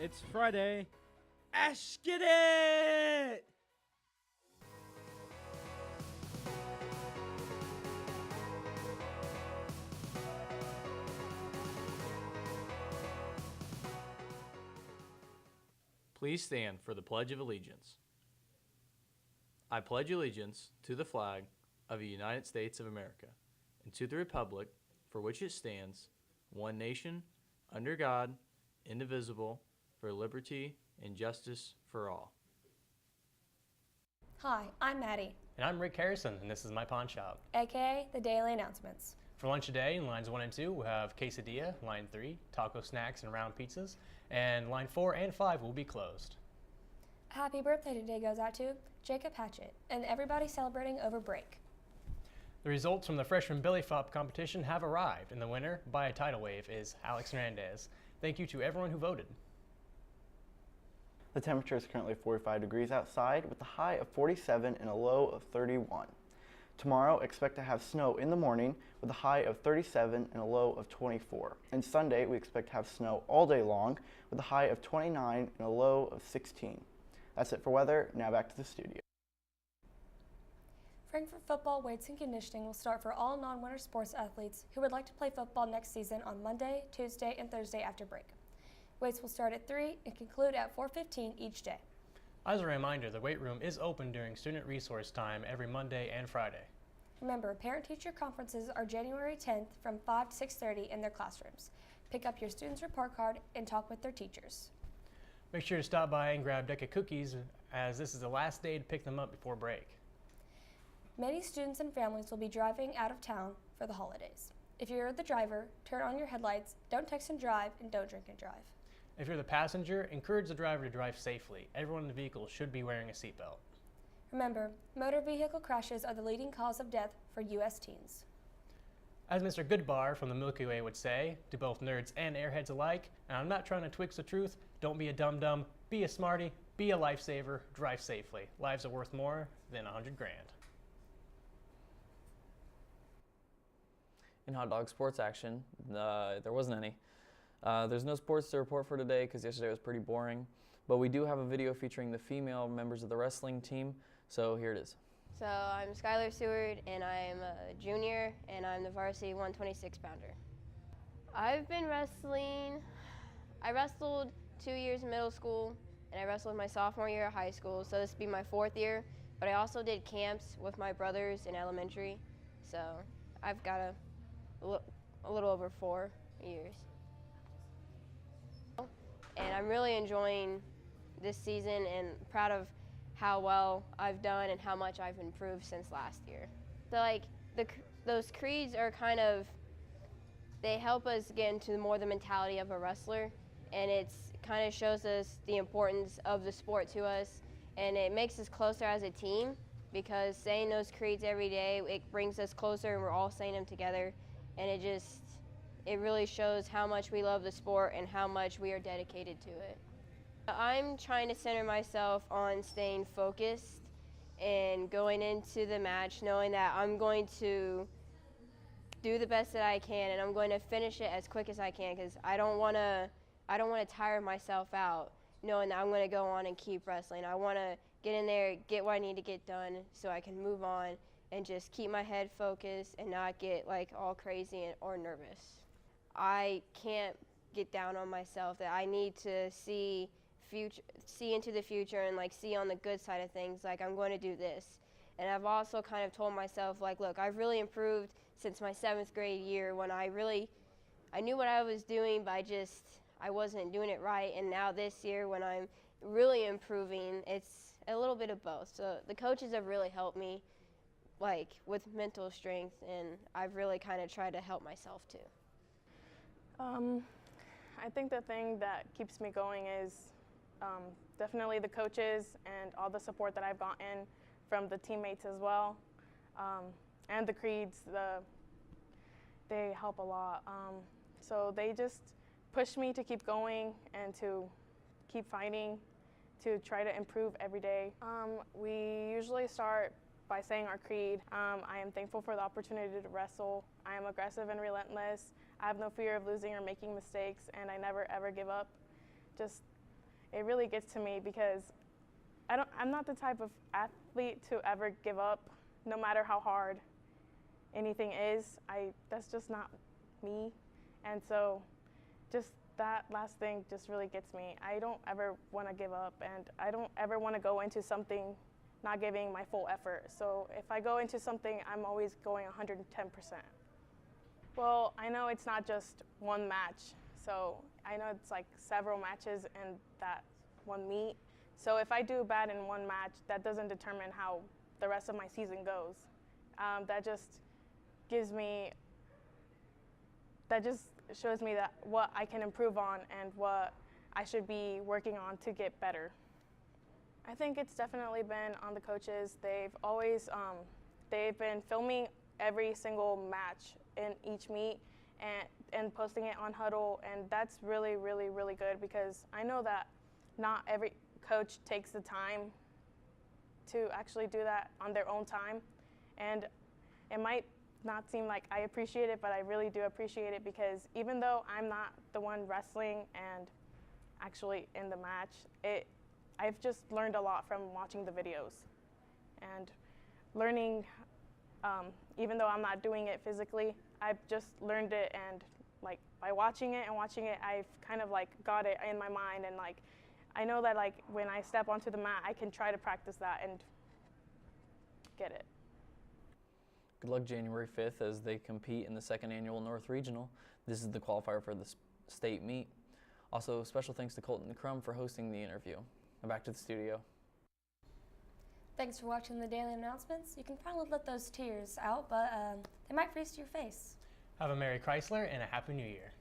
It's Friday. Ash, get it! Please stand for the Pledge of Allegiance. I pledge allegiance to the flag of the United States of America and to the republic for which it stands, one nation, under God, indivisible, for liberty and justice for all. Hi, I'm Maddie, And I'm Rick Harrison, and this is my pawn shop. aka the Daily Announcements. For lunch today, in lines 1 and 2, we'll have quesadilla, line 3, taco snacks and round pizzas, and line 4 and 5 will be closed. Happy birthday today goes out to Jacob Hatchett and everybody celebrating over break. The results from the freshman belly flop competition have arrived, and the winner by a tidal wave is Alex Hernandez. Thank you to everyone who voted. The temperature is currently 45 degrees outside with a high of 47 and a low of 31. Tomorrow, expect to have snow in the morning with a high of 37 and a low of 24. And Sunday, we expect to have snow all day long with a high of 29 and a low of 16. That's it for weather. Now back to the studio. Frankfurt football weights and conditioning will start for all non-winter sports athletes who would like to play football next season on Monday, Tuesday, and Thursday after break. Weights will start at 3 and conclude at 4:15 each day. As a reminder, the weight room is open during student resource time every Monday and Friday. Remember, parent-teacher conferences are January 10th from 5 to 6:30 in their classrooms. Pick up your student's report card and talk with their teachers. Make sure to stop by and grab a deck of cookies, as this is the last day to pick them up before break. Many students and families will be driving out of town for the holidays. If you're the driver, turn on your headlights, don't text and drive, and don't drink and drive. If you're the passenger, encourage the driver to drive safely. Everyone in the vehicle should be wearing a seatbelt. Remember, motor vehicle crashes are the leading cause of death for U.S. teens. As Mr. Goodbar from the Milky Way would say, to both nerds and airheads alike, and I'm not trying to twix the truth, don't be a dum-dum, be a smarty, be a lifesaver, drive safely. Lives are worth more than 100 grand. In hot dog sports action, there wasn't any. There's no sports to report for today because yesterday was pretty boring, but we do have a video featuring the female members of the wrestling team, so here it is. So I'm Skylar Seward, and I'm a junior, and I'm the varsity 126 pounder. I've been wrestling. I wrestled 2 years in middle school, and I wrestled my sophomore year of high school, so this will be my 4th year. But I also did camps with my brothers in elementary, so I've got a little over 4 years. And I'm really enjoying this season and proud of how well I've done and how much I've improved since last year. So like those creeds are they help us get into more the mentality of a wrestler, and it's kind of shows us the importance of the sport to us, and it makes us closer as a team because saying those creeds every day, it brings us closer and we're all saying them together, and it really shows how much we love the sport and how much we are dedicated to it. I'm trying to center myself on staying focused and going into the match knowing that I'm going to do the best that I can, and I'm going to finish it as quick as I can because I don't want to tire myself out knowing that I'm going to go on and keep wrestling. I want to get in there, get what I need to get done so I can move on and just keep my head focused and not get like all crazy or nervous. I can't get down on myself, that I need to see into the future and like see on the good side of things, like I'm going to do this. And I've also kind of told myself, like, look, I've really improved since my 7th grade year when I knew what I was doing, but I wasn't doing it right. And now this year when I'm really improving, it's a little bit of both. So the coaches have really helped me like with mental strength, and I've really kind of tried to help myself too. I think the thing that keeps me going is definitely the coaches and all the support that I've gotten from the teammates as well, and the creeds. They help a lot. So they just push me to keep going and to keep fighting, to try to improve every day. We usually start by saying our creed. I am thankful for the opportunity to wrestle. I am aggressive and relentless. I have no fear of losing or making mistakes, and I never ever give up. Just it really gets to me because I'm not the type of athlete to ever give up, no matter how hard anything is. That's just not me. And so just that last thing just really gets me. I don't ever want to give up, and I don't ever want to go into something not giving my full effort. So if I go into something, I'm always going 110%. Well, I know it's not just one match. So I know it's like several matches in that one meet. So if I do bad in one match, that doesn't determine how the rest of my season goes. That just shows me that what I can improve on and what I should be working on to get better. I think it's definitely been on the coaches. They've always they've been filming every single match in each meet and posting it on Huddle, and that's really, really, really good because I know that not every coach takes the time to actually do that on their own time, and it might not seem like I appreciate it, but I really do appreciate it because even though I'm not the one wrestling and actually in the match, I've just learned a lot from watching the videos and learning, even though I'm not doing it physically, I've just learned it, and like by watching it, I've kind of like got it in my mind, and like I know that like when I step onto the mat, I can try to practice that and get it. Good luck January 5th as they compete in the 2nd Annual North Regional. This is the qualifier for the state meet. Also, special thanks to Colton Crum for hosting the interview. Now back to the studio. Thanks for watching the daily announcements. You can probably let those tears out, but they might freeze to your face. Have a Merry Chrysler and a Happy New Year.